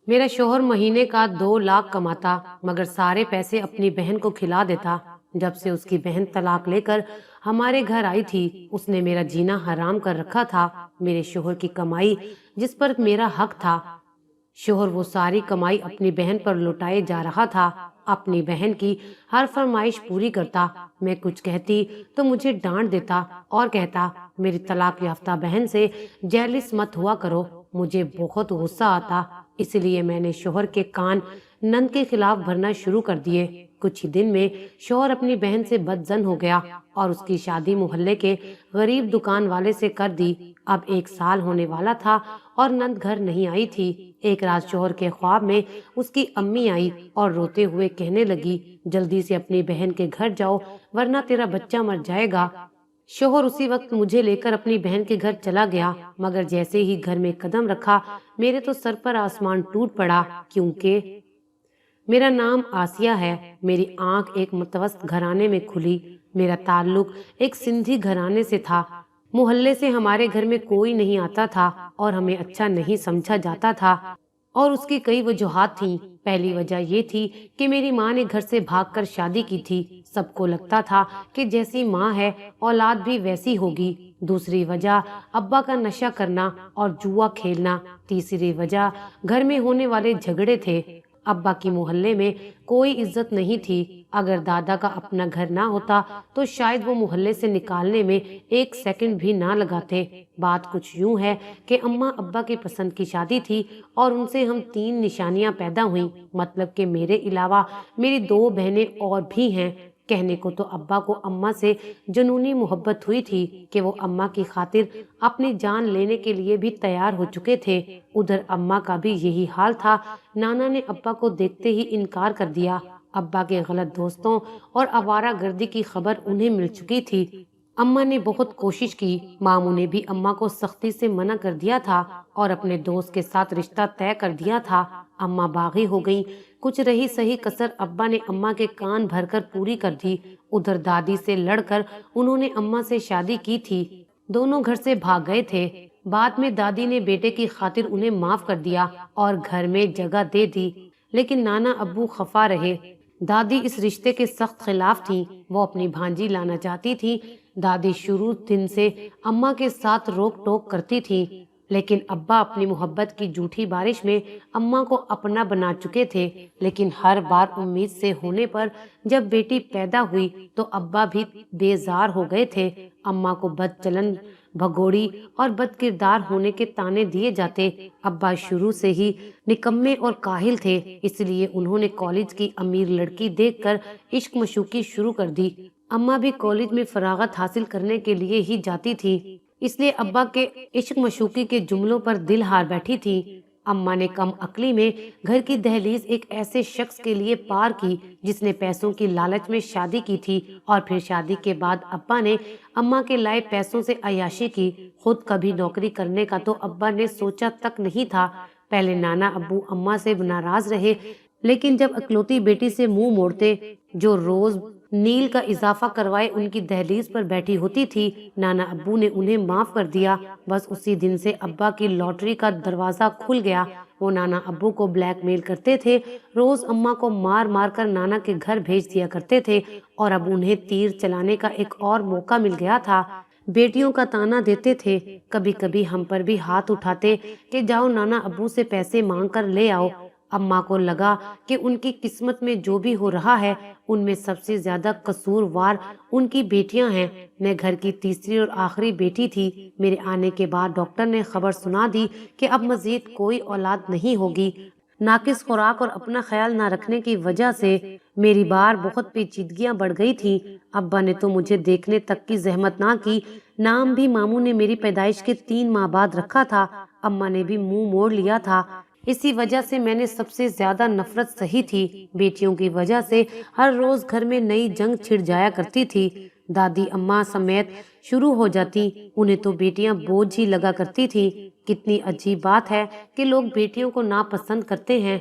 میرا شوہر مہینے کا 2 لاکھ کماتا مگر سارے پیسے اپنی بہن کو کھلا دیتا۔ جب سے اس کی بہن طلاق لے کر ہمارے گھر آئی تھی اس نے میرا جینا حرام کر رکھا تھا۔ میرے شوہر کی کمائی جس پر میرا حق تھا، شوہر وہ ساری کمائی اپنی بہن پر لوٹائے جا رہا تھا۔ اپنی بہن کی ہر فرمائش پوری کرتا۔ میں کچھ کہتی تو مجھے ڈانٹ دیتا اور کہتا میری طلاق یافتہ بہن سے جیلس مت ہوا کرو۔ مجھے بہت غصہ آتا، اس لیے میں نے شوہر کے کان نند کے خلاف بھرنا شروع کر دیے۔ کچھ ہی دن میں شوہر اپنی بہن سے بدظن ہو گیا اور اس کی شادی محلے کے غریب دکان والے سے کر دی۔ اب 1 سال ہونے والا تھا اور نند گھر نہیں آئی تھی۔ ایک رات شوہر کے خواب میں اس کی امی آئی اور روتے ہوئے کہنے لگی جلدی سے اپنی بہن کے گھر جاؤ ورنہ تیرا بچہ مر جائے گا۔ شوہر اسی وقت مجھے لے کر اپنی بہن کے گھر چلا گیا مگر جیسے ہی گھر میں قدم رکھا میرے تو سر پر آسمان ٹوٹ پڑا، کیونکہ میرا نام آسیہ ہے۔ میری آنکھ ایک متوسط گھرانے میں کھلی۔ میرا تعلق ایک سندھی گھرانے سے تھا۔ محلے سے ہمارے گھر میں کوئی نہیں آتا تھا اور ہمیں اچھا نہیں سمجھا جاتا تھا، اور اس کی کئی وجوہات تھیں۔ پہلی وجہ یہ تھی کہ میری ماں نے گھر سے بھاگ کر شادی کی تھی۔ سب کو لگتا تھا کہ جیسی ماں ہے اولاد بھی ویسی ہوگی۔ دوسری وجہ ابا کا نشہ کرنا اور جوا کھیلنا۔ تیسری وجہ گھر میں ہونے والے جھگڑے تھے۔ ابا کی محلے میں کوئی عزت نہیں تھی۔ اگر دادا کا اپنا گھر نہ ہوتا تو شاید وہ محلے سے نکالنے میں 1 سیکنڈ بھی نہ لگاتے۔ بات کچھ یوں ہے کہ اماں ابا کی پسند کی شادی تھی اور ان سے ہم 3 نشانیاں پیدا ہوئیں، مطلب کہ میرے علاوہ میری 2 بہنیں اور بھی ہیں۔ کہنے کو تو ابا کو اماں سے جنونی محبت ہوئی تھی کہ وہ اماں کی خاطر اپنی جان لینے کے لیے بھی تیار ہو چکے تھے۔ ادھر اماں کا بھی یہی حال تھا۔ نانا نے ابا کو دیکھتے ہی انکار کر دیا۔ ابا کے غلط دوستوں اور آوارہ گردی کی خبر انہیں مل چکی تھی۔ اماں نے بہت کوشش کی۔ ماموں نے بھی اماں کو سختی سے منع کر دیا تھا اور اپنے دوست کے ساتھ رشتہ طے کر دیا تھا۔ اماں باغی ہو گئیں۔ کچھ رہی صحیح کسر ابا نے اماں کے کان بھر کر پوری کر دی۔ ادھر دادی سے لڑ کر انہوں نے اماں سے شادی کی تھی۔ دونوں گھر سے بھاگ گئے تھے۔ بعد میں دادی نے بیٹے کی خاطر انہیں معاف کر دیا اور گھر میں جگہ دے دی، لیکن نانا ابو خفا رہے۔ دادی اس رشتے کے سخت خلاف تھیں۔ وہ اپنی بھانجی لانا چاہتی تھی۔ دادی شروع دن سے اماں کے ساتھ روک ٹوک کرتی تھی، لیکن ابا اپنی محبت کی جھوٹی بارش میں اماں کو اپنا بنا چکے تھے۔ لیکن ہر بار امید سے ہونے پر جب بیٹی پیدا ہوئی تو ابا بھی بیزار ہو گئے تھے۔ اماں کو بد چلن، بھگوڑی اور بد کردار ہونے کے طعنے دیے جاتے۔ ابا شروع سے ہی نکمے اور کاہل تھے، اس لیے انہوں نے کالج کی امیر لڑکی دیکھ کر عشق مشوقی شروع کر دی۔ اماں بھی کالج میں فراغت حاصل کرنے کے لیے ہی جاتی تھی، اس لیے ابا کے عشق مشوقی کے جملوں پر دل ہار بیٹھی تھی۔ اماں نے کم عقلی میں گھر کی دہلیز ایک ایسے شخص کے لیے پار کی جس نے پیسوں کی لالچ میں شادی کی تھی، اور پھر شادی کے بعد ابا نے اماں کے لائے پیسوں سے عیاشی کی۔ خود کبھی نوکری کرنے کا تو ابا نے سوچا تک نہیں تھا۔ پہلے نانا ابو اماں سے ناراض رہے، لیکن جب اکلوتی بیٹی سے منہ موڑتے جو روز نیل کا اضافہ کروائے ان کی دہلیز پر بیٹھی ہوتی تھی، نانا ابو نے انہیں معاف کر دیا۔ بس اسی دن سے ابا کی لاٹری کا دروازہ کھل گیا۔ وہ نانا ابو کو بلیک میل کرتے تھے، روز اماں کو مار مار کر نانا کے گھر بھیج دیا کرتے تھے، اور اب انہیں تیر چلانے کا ایک اور موقع مل گیا تھا۔ بیٹیوں کا تانا دیتے تھے، کبھی کبھی ہم پر بھی ہاتھ اٹھاتے کہ جاؤ نانا ابو سے پیسے مانگ کر لے آؤ۔ اماں کو لگا کہ ان کی قسمت میں جو بھی ہو رہا ہے ان میں سب سے زیادہ قصوروار ان کی بیٹیاں ہیں۔ میں گھر کی تیسری اور آخری بیٹی تھی۔ میرے آنے کے بعد ڈاکٹر نے خبر سنا دی کہ اب مزید کوئی اولاد نہیں ہوگی۔ ناقص خوراک اور اپنا خیال نہ رکھنے کی وجہ سے میری بار بہت پیچیدگیاں بڑھ گئی تھی۔ ابا نے تو مجھے دیکھنے تک کی زحمت نہ کی۔ نام بھی ماموں نے میری پیدائش کے 3 ماہ بعد رکھا تھا۔ اماں نے بھی منہ موڑ لیا تھا۔ اسی وجہ سے میں نے سب سے زیادہ نفرت سہی تھی۔ بیٹیوں کی وجہ سے ہر روز گھر میں نئی جنگ چھڑ جایا کرتی تھی۔ دادی اماں سمیت شروع ہو جاتی، انہیں تو بیٹیاں بوجھ ہی لگا کرتی تھی۔ کتنی عجیب بات ہے کہ لوگ بیٹیوں کو ناپسند کرتے ہیں۔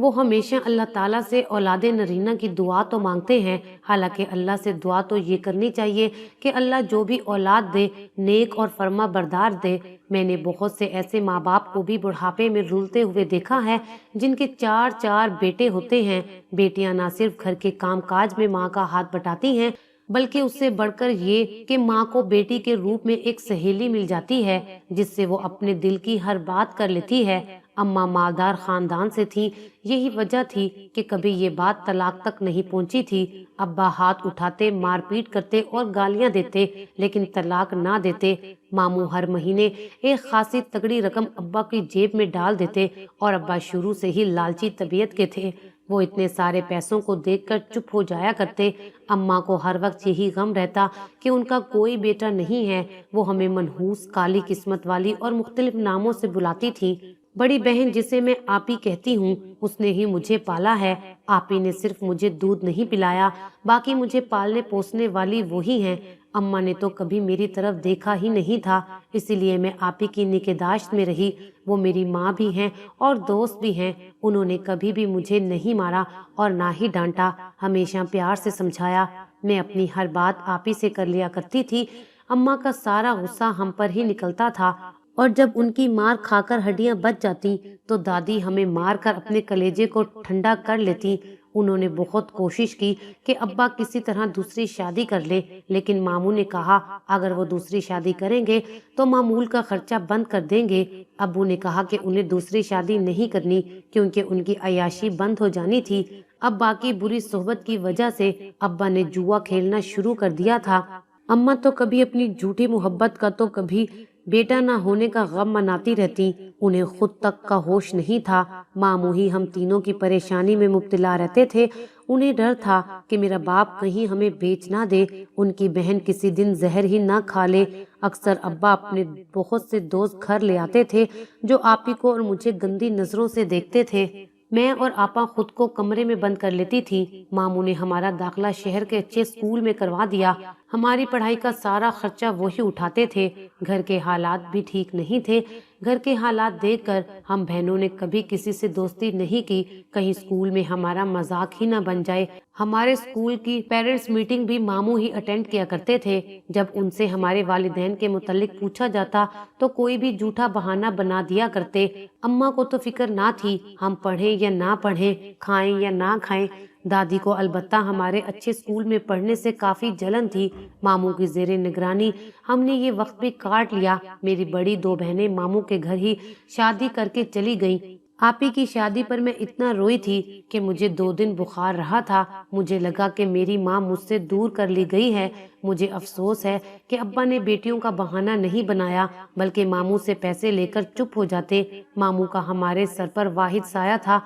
وہ ہمیشہ اللہ تعالیٰ سے اولاد نرینہ کی دعا تو مانگتے ہیں، حالانکہ اللہ سے دعا تو یہ کرنی چاہیے کہ اللہ جو بھی اولاد دے نیک اور فرما بردار دے۔ میں نے بہت سے ایسے ماں باپ کو بھی بڑھاپے میں رولتے ہوئے دیکھا ہے جن کے چار چار بیٹے ہوتے ہیں۔ بیٹیاں نہ صرف گھر کے کام کاج میں ماں کا ہاتھ بٹاتی ہیں، بلکہ اس سے بڑھ کر یہ کہ ماں کو بیٹی کے روپ میں ایک سہیلی مل جاتی ہے جس سے وہ اپنے دل کی ہر بات کر لیتی ہے۔ اماں مالدار خاندان سے تھی، یہی وجہ تھی کہ کبھی یہ بات طلاق تک نہیں پہنچی تھی۔ ابا ہاتھ اٹھاتے، مار پیٹ کرتے اور گالیاں دیتے، لیکن طلاق نہ دیتے۔ ماموں ہر مہینے ایک خاصی تگڑی رقم ابا کی جیب میں ڈال دیتے، اور ابا شروع سے ہی لالچی طبیعت کے تھے۔ وہ اتنے سارے پیسوں کو دیکھ کر چپ ہو جایا کرتے۔ اماں کو ہر وقت یہی غم رہتا کہ ان کا کوئی بیٹا نہیں ہے۔ وہ ہمیں منحوس، کالی قسمت والی اور مختلف ناموں سے بلاتی تھی۔ بڑی بہن جسے میں آپی کہتی ہوں، اس نے ہی مجھے پالا ہے۔ آپی نے صرف مجھے دودھ نہیں پلایا، باقی مجھے پالنے پوسنے والی وہی ہیں۔ اماں نے تو کبھی میری طرف دیکھا ہی نہیں تھا، اسی لیے میں آپی کی نگہداشت میں رہی۔ وہ میری ماں بھی ہیں اور دوست بھی ہیں۔ انہوں نے کبھی بھی مجھے نہیں مارا اور نہ ہی ڈانٹا، ہمیشہ پیار سے سمجھایا۔ میں اپنی ہر بات آپی سے کر لیا کرتی تھی۔ اماں کا سارا غصہ ہم پر ہی نکلتا تھا، اور جب ان کی مار کھا کر ہڈیاں بچ جاتی تو دادی ہمیں مار کر اپنے کلیجے کو ٹھنڈا کر لیتی۔ انہوں نے بہت کوشش کی کہ ابا کسی طرح دوسری شادی کر لے، لیکن ماموں نے کہا اگر وہ دوسری شادی کریں گے تو معمول کا خرچہ بند کر دیں گے۔ ابو نے کہا کہ انہیں دوسری شادی نہیں کرنی کیونکہ ان کی عیاشی بند ہو جانی تھی۔ اب باقی بری صحبت کی وجہ سے ابا نے جوا کھیلنا شروع کر دیا تھا۔ اماں تو کبھی اپنی جھوٹی محبت کا تو کبھی بیٹا نہ ہونے کا غم مناتی رہتی، انہیں خود تک کا ہوش نہیں تھا۔ ماموں ہی ہم تینوں کی پریشانی میں مبتلا رہتے تھے۔ انہیں ڈر تھا کہ میرا باپ کہیں ہمیں بیچ نہ دے، ان کی بہن کسی دن زہر ہی نہ کھا لے۔ اکثر ابا اپنے بہت سے دوست گھر لے آتے تھے جو آپی کو اور مجھے گندی نظروں سے دیکھتے تھے۔ میں اور آپا خود کو کمرے میں بند کر لیتی تھی۔ ماموں نے ہمارا داخلہ شہر کے اچھے اسکول میں کروا دیا۔ ہماری پڑھائی کا سارا خرچہ وہی اٹھاتے تھے۔ گھر کے حالات بھی ٹھیک نہیں تھے۔ گھر کے حالات دیکھ کر ہم بہنوں نے کبھی کسی سے دوستی نہیں کی، کہیں اسکول میں ہمارا مذاق ہی نہ بن جائے۔ ہمارے اسکول کی پیرنٹس میٹنگ بھی ماموں ہی اٹینڈ کیا کرتے تھے۔ جب ان سے ہمارے والدین کے متعلق پوچھا جاتا تو کوئی بھی جھوٹا بہانہ بنا دیا کرتے۔ اماں کو تو فکر نہ تھی ہم پڑھیں یا نہ پڑھیں، کھائیں یا نہ کھائیں۔ دادی کو البتہ ہمارے اچھے اسکول میں پڑھنے سے کافی جلن تھی۔ ماموں کی زیر نگرانی ہم نے یہ وقت بھی کاٹ لیا۔ میری بڑی دو بہنیں ماموں کے گھر ہی شادی کر کے چلی گئیں۔ آپی کی شادی پر میں اتنا روئی تھی کہ مجھے 2 دن بخار رہا تھا۔ مجھے لگا کہ میری ماں مجھ سے دور کر لی گئی ہے۔ مجھے افسوس ہے کہ ابا نے بیٹیوں کا بہانہ نہیں بنایا، بلکہ ماموں سے پیسے لے کر چپ ہو جاتے۔ ماموں کا ہمارے سر پر واحد سایہ تھا۔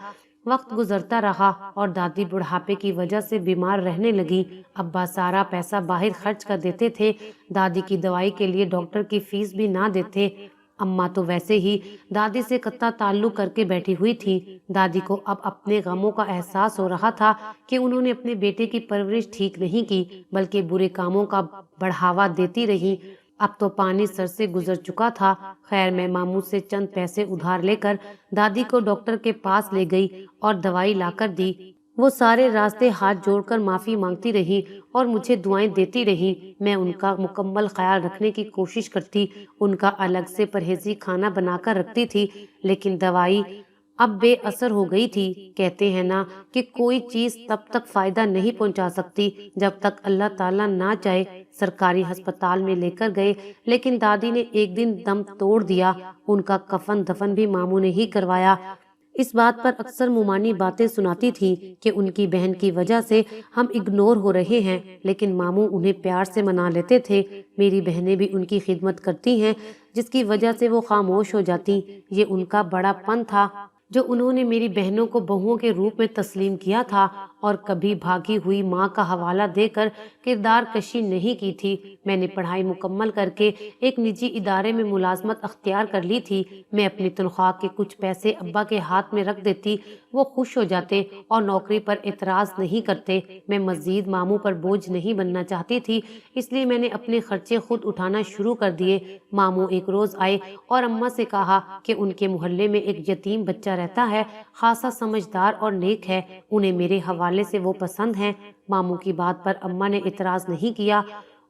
وقت گزرتا رہا اور دادی بڑھاپے کی وجہ سے بیمار رہنے لگی۔ ابا سارا پیسہ باہر خرچ کر دیتے تھے، دادی کی دوائی کے لیے ڈاکٹر کی فیس بھی نہ دیتے۔ اماں تو ویسے ہی دادی سے قطع تعلق کر کے بیٹھی ہوئی تھی۔ دادی کو اب اپنے غموں کا احساس ہو رہا تھا کہ انہوں نے اپنے بیٹے کی پرورش ٹھیک نہیں کی، بلکہ برے کاموں کا بڑھاوا دیتی رہی۔ اب تو پانی سر سے گزر چکا تھا۔ خیر میں ماموں سے چند پیسے ادھار لے کر دادی کو ڈاکٹر کے پاس لے گئی اور دوائی لا کر دی۔ وہ سارے راستے ہاتھ جوڑ کر معافی مانگتی رہی اور مجھے دعائیں دیتی رہی۔ میں ان کا مکمل خیال رکھنے کی کوشش کرتی، ان کا الگ سے پرہیزی کھانا بنا کر رکھتی تھی، لیکن دوائی اب بے اثر ہو گئی تھی۔ کہتے ہیں نا کہ کوئی چیز تب تک فائدہ نہیں پہنچا سکتی جب تک اللہ تعالیٰ نہ چاہے۔ سرکاری ہسپتال میں لے کر گئے، لیکن دادی نے ایک دن دم توڑ دیا۔ ان کا کفن دفن بھی ماموں نے ہی کروایا۔ اس بات پر اکثر ممانی باتیں سناتی تھی کہ ان کی بہن کی وجہ سے ہم اگنور ہو رہے ہیں، لیکن ماموں انہیں پیار سے منا لیتے تھے۔ میری بہنیں بھی ان کی خدمت کرتی ہیں، جس کی وجہ سے وہ خاموش ہو جاتی۔ یہ ان کا بڑا پن تھا جو انہوں نے میری بہنوں کو بہوؤں کے روپ میں تسلیم کیا تھا، اور کبھی بھاگی ہوئی ماں کا حوالہ دے کر کردار کشی نہیں کی تھی۔ میں نے پڑھائی مکمل کر کے ایک نجی ادارے میں ملازمت اختیار کر لی تھی۔ میں اپنی تنخواہ کے کچھ پیسے ابا کے ہاتھ میں رکھ دیتی، وہ خوش ہو جاتے اور نوکری پر اعتراض نہیں کرتے۔ میں مزید ماموں پر بوجھ نہیں بننا چاہتی تھی، اس لیے میں نے اپنے خرچے خود اٹھانا شروع کر دیے۔ ماموں ایک روز آئے اور اماں سے کہا کہ ان کے محلے میں ایک یتیم بچہ بچہ رہتا ہے، خاصا سمجھدار اور نیک ہے، انہیں میرے حوالے سے وہ پسند ہیں۔ ماموں کی بات پر اماں نے اعتراض نہیں کیا۔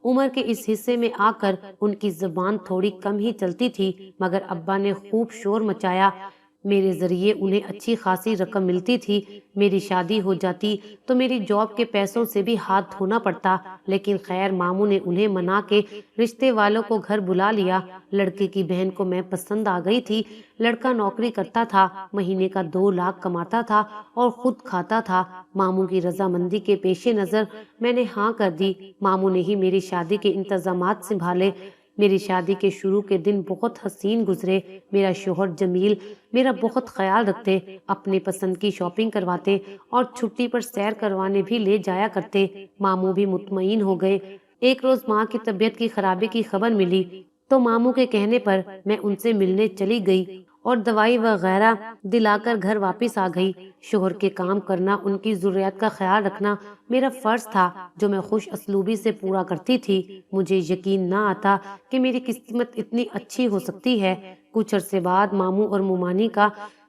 عمر کے اس حصے میں آ کر ان کی زبان تھوڑی کم ہی چلتی تھی، مگر ابا نے خوب شور مچایا۔ میرے ذریعے انہیں اچھی خاصی رقم ملتی تھی، میری شادی ہو جاتی تو میری جاب کے پیسوں سے بھی ہاتھ دھونا پڑتا، لیکن خیر ماموں نے انہیں منا کے رشتے والوں کو گھر بلا لیا۔ لڑکے کی بہن کو میں پسند آ گئی تھی۔ لڑکا نوکری کرتا تھا، مہینے کا 2 لاکھ کماتا تھا اور خود کھاتا تھا۔ ماموں کی رضامندی کے پیش نظر میں نے ہاں کر دی۔ ماموں نے ہی میری شادی کے انتظامات سنبھالے۔ میری شادی کے شروع کے دن بہت حسین گزرے۔ میرا شوہر جمیل میرا بہت خیال رکھتے، اپنے پسند کی شاپنگ کرواتے اور چھٹی پر سیر کروانے بھی لے جایا کرتے۔ ماموں بھی مطمئن ہو گئے۔ ایک روز ماں کی طبیعت کی خرابی کی خبر ملی تو ماموں کے کہنے پر میں ان سے ملنے چلی گئی اور دوائی وغیرہ دلا کر گھر واپس آ گئی۔ شوہر کے کام کرنا، ان کی ضروریات کا خیال رکھنا میرا فرض تھا، جو میں خوش اسلوبی سے پورا کرتی تھی۔ مجھے یقین نہ آتا کہ میری قسمت اتنی اچھی ہو سکتی ہے۔ کچھ عرصے بعد ماموں اور مومانی کا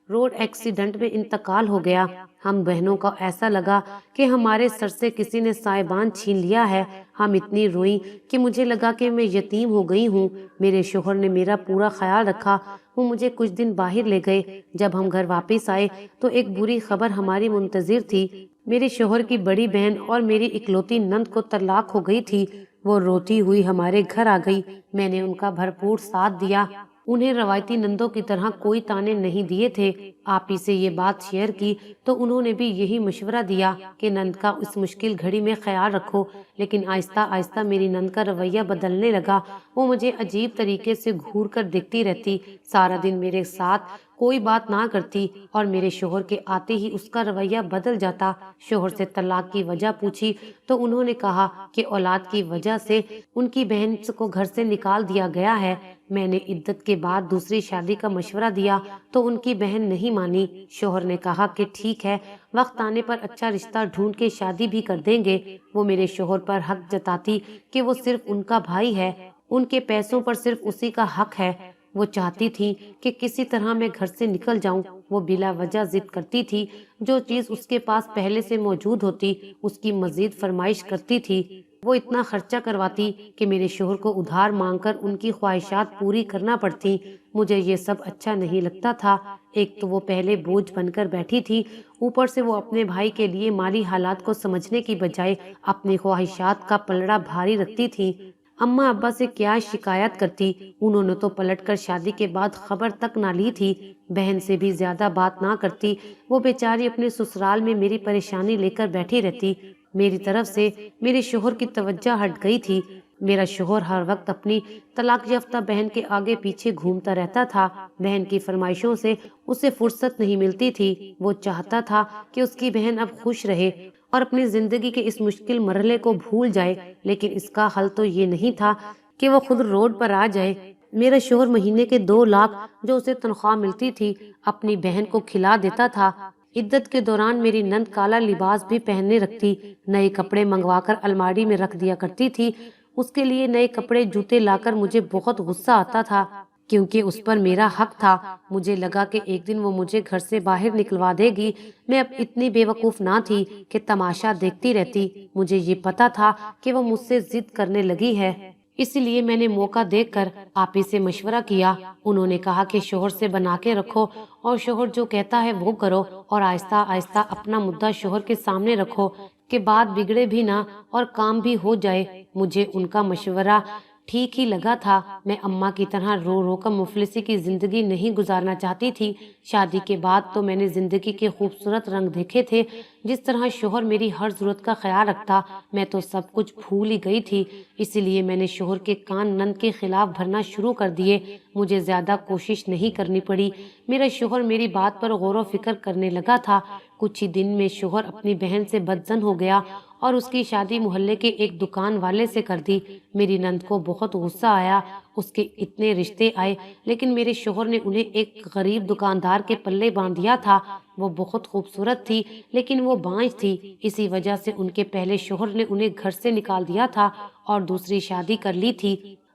روڈ ایکسیڈنٹ میں انتقال ہو گیا۔ ہم بہنوں کو ایسا لگا کہ ہمارے سر سے کسی نے سائبان چھین لیا ہے۔ ہم اتنی روئیں کہ مجھے لگا کہ میں یتیم ہو گئی ہوں۔ میرے شوہر نے میرا پورا خیال رکھا۔ وہ مجھے کچھ دن باہر لے گئے۔ جب ہم گھر واپس آئے تو ایک بری خبر ہماری منتظر تھی۔ میرے شوہر کی بڑی بہن اور میری اکلوتی نند کو طلاق ہو گئی تھی۔ وہ روتی ہوئی ہمارے گھر آ گئی۔ میں نے ان کا بھرپور ساتھ دیا۔ انہیں روایتی نندوں کی طرح کوئی تانے نہیں دیے تھے۔ آپ ہی سے یہ بات شیئر کی تو انہوں نے بھی یہی مشورہ دیا کہ نند کا اس مشکل گھڑی میں خیال رکھو، لیکن آہستہ آہستہ میری نند کا رویہ بدلنے لگا۔ وہ مجھے عجیب طریقے سے گھور کر دیکھتی رہتی، سارا دن میرے ساتھ کوئی بات نہ کرتی اور میرے شوہر کے آتے ہی اس کا رویہ بدل جاتا۔ شوہر سے طلاق کی وجہ پوچھی تو انہوں نے کہا کہ اولاد کی وجہ سے ان کی بہن کو گھر سے نکال دیا گیا ہے۔ میں نے عدت کے بعد دوسری شادی کا مشورہ دیا تو ان کی بہن نہیں مانی۔ شوہر نے کہا کہ ٹھیک ہے، وقت آنے پر اچھا رشتہ ڈھونڈ کے شادی بھی کر دیں گے۔ وہ میرے شوہر پر حق جتاتی کہ وہ صرف ان کا بھائی ہے، ان کے پیسوں پر صرف اسی کا حق ہے۔ وہ چاہتی تھی کہ کسی طرح میں گھر سے نکل جاؤں۔ وہ بلا وجہ ضد کرتی تھی، جو چیز اس کے پاس پہلے سے موجود ہوتی اس کی مزید فرمائش کرتی تھی۔ وہ اتنا خرچہ کرواتی کہ میرے شوہر کو ادھار مانگ کر ان کی خواہشات پوری کرنا پڑتی۔ مجھے یہ سب اچھا نہیں لگتا تھا۔ ایک تو وہ پہلے بوجھ بن کر بیٹھی تھی، اوپر سے وہ اپنے بھائی کے لیے مالی حالات کو سمجھنے کی بجائے اپنی خواہشات کا پلڑا بھاری رکھتی تھی۔ اماں ابا سے کیا شکایت کرتی، انہوں نے تو پلٹ کر شادی کے بعد خبر تک نہ لی تھی۔ بہن سے بھی زیادہ بات نہ کرتی، وہ بیچاری اپنے سسرال میں میری پریشانی لے کر بیٹھی رہتی۔ میری طرف سے میرے شوہر کی توجہ ہٹ گئی تھی۔ میرا شوہر ہر وقت اپنی طلاق یافتہ بہن کے آگے پیچھے گھومتا رہتا تھا۔ بہن کی فرمائشوں سے اسے فرصت نہیں ملتی تھی۔ وہ چاہتا تھا کہ اس کی بہن اب خوش رہے اور اپنی زندگی کے اس مشکل مرحلے کو بھول جائے، لیکن اس کا حل تو یہ نہیں تھا کہ وہ خود روڈ پر آ جائے۔ میرا شوہر مہینے کے 2 لاکھ جو اسے تنخواہ ملتی تھی اپنی بہن کو کھلا دیتا تھا۔ عدت کے دوران میری نند کالا لباس بھی پہننے رکھتی، نئے کپڑے منگوا کر الماری میں رکھ دیا کرتی تھی۔ اس کے لیے نئے کپڑے جوتے لا کر مجھے بہت غصہ آتا تھا، کیونکہ اس پر میرا حق تھا۔ مجھے لگا کہ ایک دن وہ مجھے گھر سے باہر نکلوا دے گی۔ میں اب اتنی بے وقوف نہ تھی کہ تماشا دیکھتی رہتی۔ مجھے یہ پتا تھا کہ وہ مجھ سے ضد کرنے لگی ہے، اس لیے میں نے موقع دیکھ کر آپی سے مشورہ کیا۔ انہوں نے کہا کہ شوہر سے بنا کے رکھو اور شوہر جو کہتا ہے وہ کرو، اور آہستہ آہستہ اپنا مدعا شوہر کے سامنے رکھو کہ بات بگڑے بھی نہ اور کام بھی ہو جائے۔ مجھے ان کا مشورہ ٹھیک ہی لگا تھا۔ میں اماں کی طرح رو رو کر مفلسی کی زندگی نہیں گزارنا چاہتی تھی۔ شادی کے بعد تو میں نے زندگی کے خوبصورت رنگ دیکھے تھے، جس طرح شوہر میری ہر ضرورت کا خیال رکھتا، میں تو سب کچھ بھول ہی گئی تھی۔ اسی لیے میں نے شوہر کے کان نند کے خلاف بھرنا شروع کر دیے۔ مجھے زیادہ کوشش نہیں کرنی پڑی۔ میرا شوہر میری بات پر غور و فکر کرنے لگا تھا۔ کچھ ہی دن میں شوہر اپنی بہن سے بدظن ہو گیا اور اس کی شادی محلے کے ایک دکان والے سے کر دی۔ میری نند کو بہت غصہ آیا۔ اس کے اتنے رشتے آئے، لیکن میرے شوہر نے انہیں ایک غریب دکاندار کے پلے باندھ دیا تھا۔ وہ بہت خوبصورت تھی، لیکن وہ بانجھ تھی۔ اسی وجہ سے ان کے پہلے شوہر نے انہیں گھر سے نکال دیا تھا اور دوسری شادی کر لی تھی۔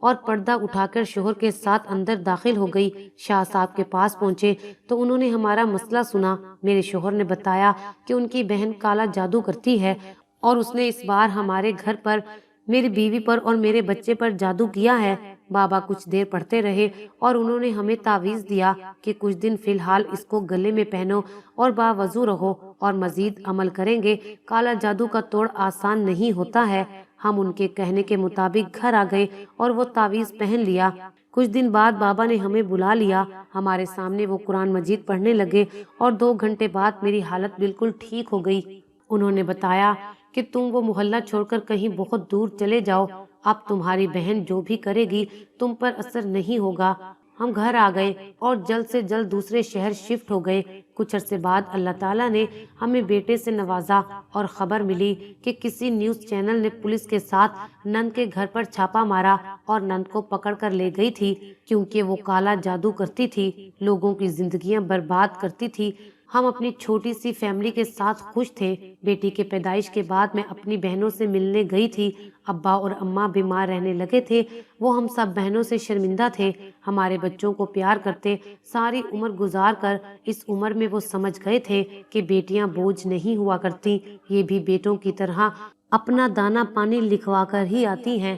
اور پردہ اٹھا کر شوہر کے ساتھ اندر داخل ہو گئی۔ شاہ صاحب کے پاس پہنچے تو انہوں نے ہمارا مسئلہ سنا۔ میرے شوہر نے بتایا کہ ان کی بہن کالا جادو کرتی ہے اور اس نے اس بار ہمارے گھر پر، میری بیوی پر اور میرے بچے پر جادو کیا ہے۔ بابا کچھ دیر پڑھتے رہے اور انہوں نے ہمیں تعویذ دیا کہ کچھ دن فی الحال اس کو گلے میں پہنو اور باوضو رہو اور مزید عمل کریں گے۔ کالا جادو کا توڑ آسان نہیں ہوتا ہے۔ ہم ان کے کہنے کے مطابق گھر آ گئے اور وہ تعویذ پہن لیا۔ کچھ دن بعد بابا نے ہمیں بلا لیا، ہمارے سامنے وہ قرآن مجید پڑھنے لگے اور 2 گھنٹے بعد میری حالت بالکل ٹھیک ہو گئی۔ انہوں نے بتایا کہ تم وہ محلہ چھوڑ کر کہیں بہت دور چلے جاؤ، اب تمہاری بہن جو بھی کرے گی تم پر اثر نہیں ہوگا۔ ہم گھر آ گئے اور جلد سے جلد دوسرے شہر شفٹ ہو گئے۔ کچھ عرصے بعد اللہ تعالیٰ نے ہمیں بیٹے سے نوازا اور خبر ملی کہ کسی نیوز چینل نے پولیس کے ساتھ نند کے گھر پر چھاپا مارا اور نند کو پکڑ کر لے گئی تھی، کیونکہ وہ کالا جادو کرتی تھی، لوگوں کی زندگیاں برباد کرتی تھی۔ ہم اپنی چھوٹی سی فیملی کے ساتھ خوش تھے۔ بیٹی کے پیدائش کے بعد میں اپنی بہنوں سے ملنے گئی تھی۔ ابا اور اماں بیمار رہنے لگے تھے، وہ ہم سب بہنوں سے شرمندہ تھے، ہمارے بچوں کو پیار کرتے۔ ساری عمر گزار کر اس عمر میں وہ سمجھ گئے تھے کہ بیٹیاں بوجھ نہیں ہوا کرتی، یہ بھی بیٹوں کی طرح اپنا دانا پانی لکھوا کر ہی آتی ہیں۔